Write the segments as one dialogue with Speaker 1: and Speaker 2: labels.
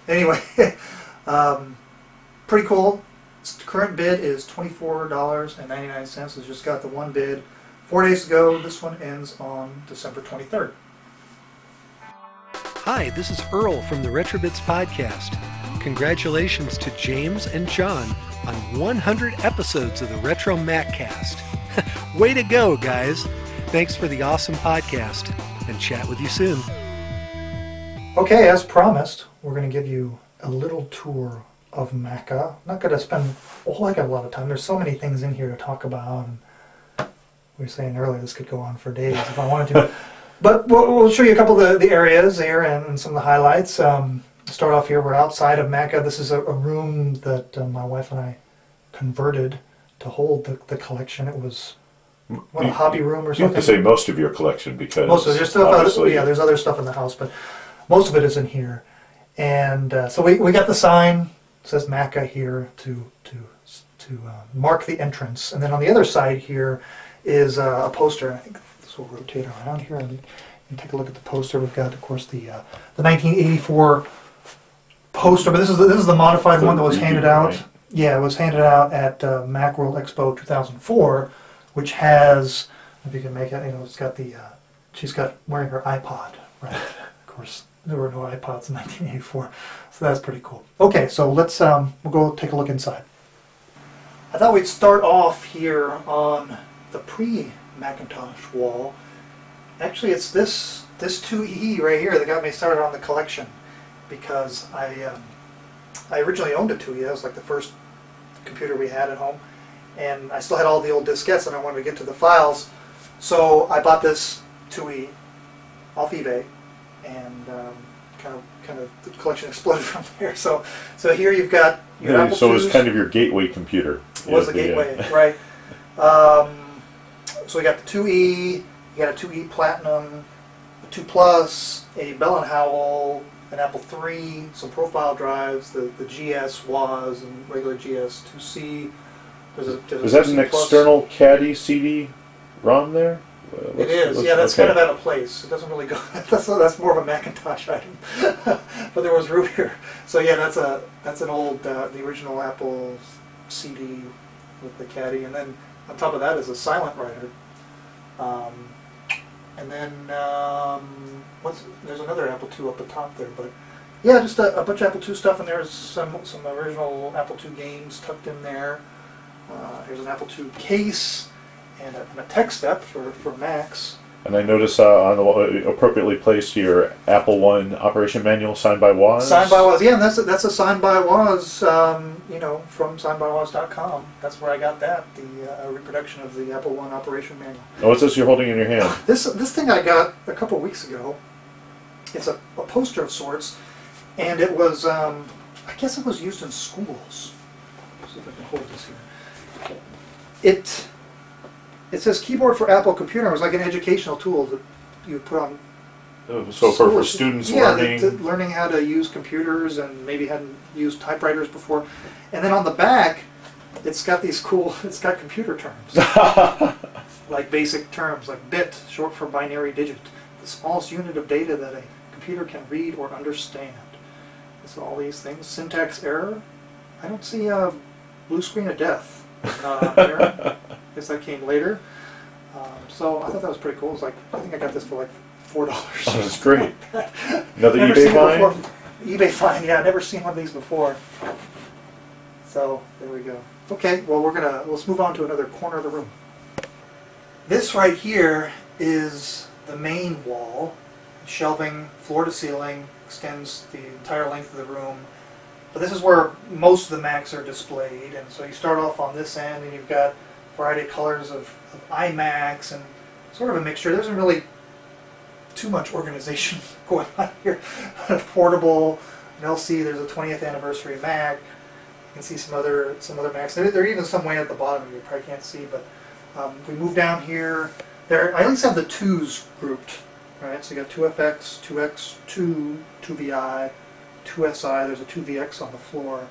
Speaker 1: Anyway, pretty cool. Current bid is $24.99. It's just got the one bid 4 days ago. This one ends on December 23rd.
Speaker 2: Hi, this is Earl from the RetroBits podcast. Congratulations to James and John on 100 episodes of the RetroMacCast. Way to go, guys. Thanks for the awesome podcast, and chat with you soon.
Speaker 1: Okay, as promised, we're going to give you a little tour of Macca. Not going to spend a whole heck of a lot of time. There's so many things in here to talk about. And we were saying earlier this could go on for days if I wanted to. But we'll show you a couple of the areas here and some of the highlights. Start off here, we're outside of Macca. This is a room that my wife and I converted to hold the collection. It was a hobby room or something.
Speaker 3: You have to say most of your collection because
Speaker 1: most of there's stuff. There's other stuff in the house, but most of it is in here. And so we got the sign. It says Macca here to mark the entrance. And then on the other side here is a poster. I think this will rotate around here and take a look at the poster. We've got, of course, the 1984 poster, but this is the modified one that was handed out. Right? Yeah, it was handed out at Macworld Expo 2004, which has, if you can make it, it's got the she's got wearing her iPod, right? Of course, there were no iPods in 1984, so that's pretty cool. Okay, so let's we'll go take a look inside. I thought we'd start off here on the pre-Macintosh wall. Actually, it's this 2E right here that got me started on the collection, because I originally owned a 2E. That was like the first computer we had at home, and I still had all the old diskettes, and I wanted to get to the files, so I bought this 2E off eBay, and kind of the collection exploded from there. So here you've got your Apple
Speaker 3: so
Speaker 1: IIs.
Speaker 3: it was kind of your gateway computer.
Speaker 1: It was the gateway, right? So we got the 2E, you got a 2E Platinum, a 2 Plus, a Bell & Howell, an Apple III, some profile drives, the GS WAS and regular GS 2C.
Speaker 3: Is that an external Caddy CD-ROM there?
Speaker 1: It is, yeah, that's okay. Kind of out of place. It doesn't really go, that's more of a Macintosh item. But there was room here. So yeah, that's an old, the original Apple CD with the Caddy, and then on top of that is a silent writer. And then there's another Apple II up the top there, but yeah, just a bunch of Apple II stuff, and there's some original Apple II games tucked in there. Here's an Apple II case and a tech step for Macs.
Speaker 3: And I notice on the wall, appropriately placed your Apple I operation manual signed by Woz.
Speaker 1: Signed by Woz, yeah, and that's a signed by Woz, from signedbywoz.com. That's where I got that, the reproduction of the Apple I operation manual.
Speaker 3: Oh, what's this you're holding in your hand?
Speaker 1: This thing I got a couple weeks ago. It's a poster of sorts, and it was, I guess it was used in schools. Let's see if I can hold this here. It says keyboard for Apple computer. It was like an educational tool that you put on.
Speaker 3: So for students learning.
Speaker 1: Yeah, learning how to use computers and maybe hadn't used typewriters before. And then on the back, it's got computer terms. Like basic terms, like bit, short for binary digit. The smallest unit of data that a computer can read or understand. It's all these things. Syntax error. I don't see a blue screen of death. Not on here. I guess that came later. So I thought that was pretty cool. It was like, I think I got this for like $4.
Speaker 3: Oh, that's great. Another eBay find?
Speaker 1: eBay find, yeah. I've never seen one of these before. So there we go. Okay, well let's move on to another corner of the room. This right here is the main wall. Shelving, floor to ceiling, extends the entire length of the room. But this is where most of the Macs are displayed, and so you start off on this end, and you've got a variety of colors of iMacs, and sort of a mixture. There isn't really too much organization going on here. Portable, an LC, there's a 20th anniversary Mac. You can see some other Macs. There are even some way at the bottom you probably can't see, but we move down here. I at least have the 2s grouped, right? So you got 2FX, 2X, 2, 2VI, 2SI, there's a 2VX on the floor,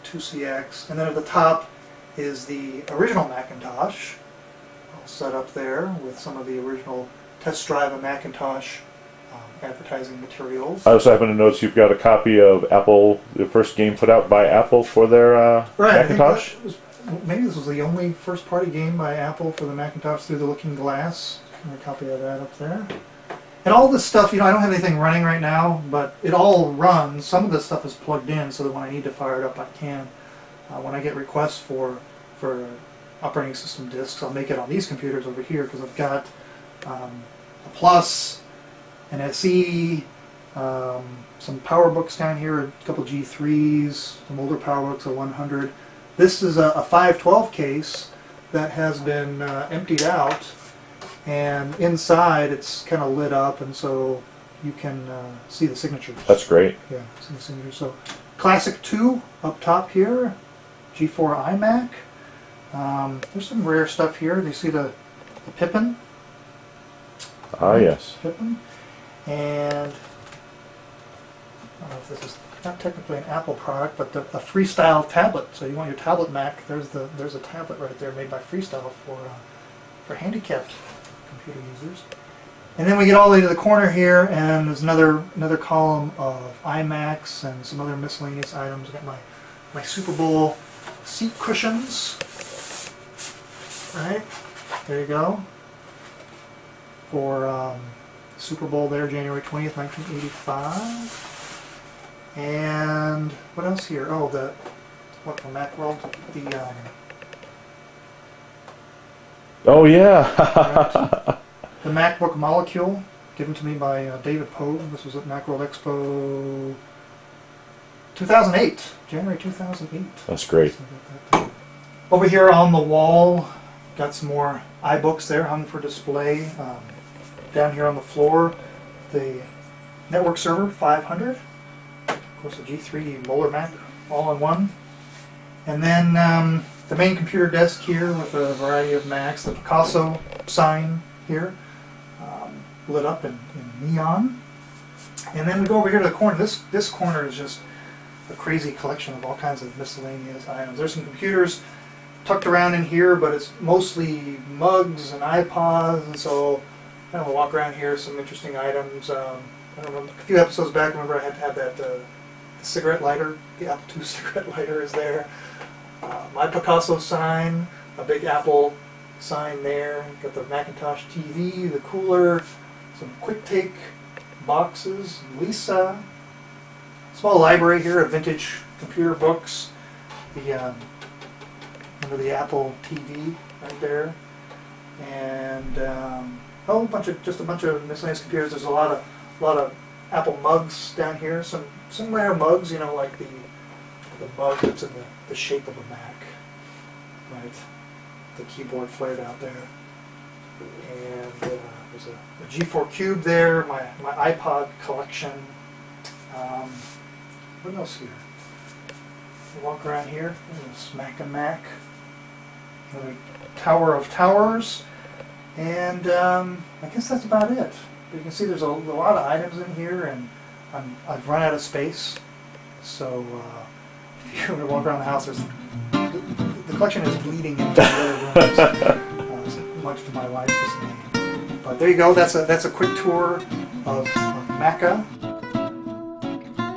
Speaker 1: 2CX, and then at the top is the original Macintosh, all set up there with some of the original test drive of Macintosh advertising materials.
Speaker 3: I also happen to notice you've got a copy of Apple, the first game put out by Apple for their
Speaker 1: Right,
Speaker 3: Macintosh.
Speaker 1: Maybe this was the only first-party game by Apple for the Macintosh Through the Looking Glass. A copy of that up there. And all this stuff, I don't have anything running right now, but it all runs. Some of this stuff is plugged in so that when I need to fire it up, I can. When I get requests for operating system disks, I'll make it on these computers over here because I've got a Plus, an SE, some PowerBooks down here, a couple G3s, some older PowerBooks, a 100. This is a 512 case that has been emptied out, and inside it's kind of lit up, and so you can see the signatures.
Speaker 3: That's great.
Speaker 1: Yeah, see the signatures. So, Classic 2 up top here, G4 iMac. There's some rare stuff here. Do you see the Pippin?
Speaker 3: Ah, yes.
Speaker 1: Pippin. And I don't know if this is not technically an Apple product, but a Freestyle tablet. So you want your tablet Mac? There's a tablet right there made by Freestyle for handicapped computer users. And then we get all the way to the corner here, and there's another column of iMacs and some other miscellaneous items. I've got my Super Bowl seat cushions. Right there you go. For Super Bowl there, January 20th, 1985. And what else here? Oh, what from Macworld?
Speaker 3: Oh yeah.
Speaker 1: Right. The MacBook Molecule, given to me by David Pogue. This was at Macworld Expo 2008, January 2008.
Speaker 3: That's great.
Speaker 1: Over here on the wall, got some more iBooks there hung for display. Down here on the floor, the network server 500. Of course, the G3 Molar Mac all-in-one. And then the main computer desk here with a variety of Macs. The Picasso sign here, lit up in neon. And then we go over here to the corner. This corner is just a crazy collection of all kinds of miscellaneous items. There's some computers tucked around in here, but it's mostly mugs and iPods, and so kind of a walk around here, some interesting items. I don't know, a few episodes back, I remember I had to have that the cigarette lighter, the Apple II cigarette lighter is there. My Picasso sign, a big Apple sign there. Got the Macintosh TV, the cooler, some quick take boxes, Lisa. Small library here of vintage computer books. Under the Apple TV right there, and just a bunch of miscellaneous computers. There's a lot of Apple mugs down here. Some rare mugs, like the mug that's in the shape of a Mac, right? The keyboard flared out there, and there's a G4 Cube there. My iPod collection. What else here? Walk around here. There's Macca Mac. Another Tower of Towers, and I guess that's about it. But you can see there's a lot of items in here, and I've run out of space. So if you were to walk around the house, the collection is bleeding into the other rooms, much to my wife's dismay. But there you go. That's a quick tour of Macca.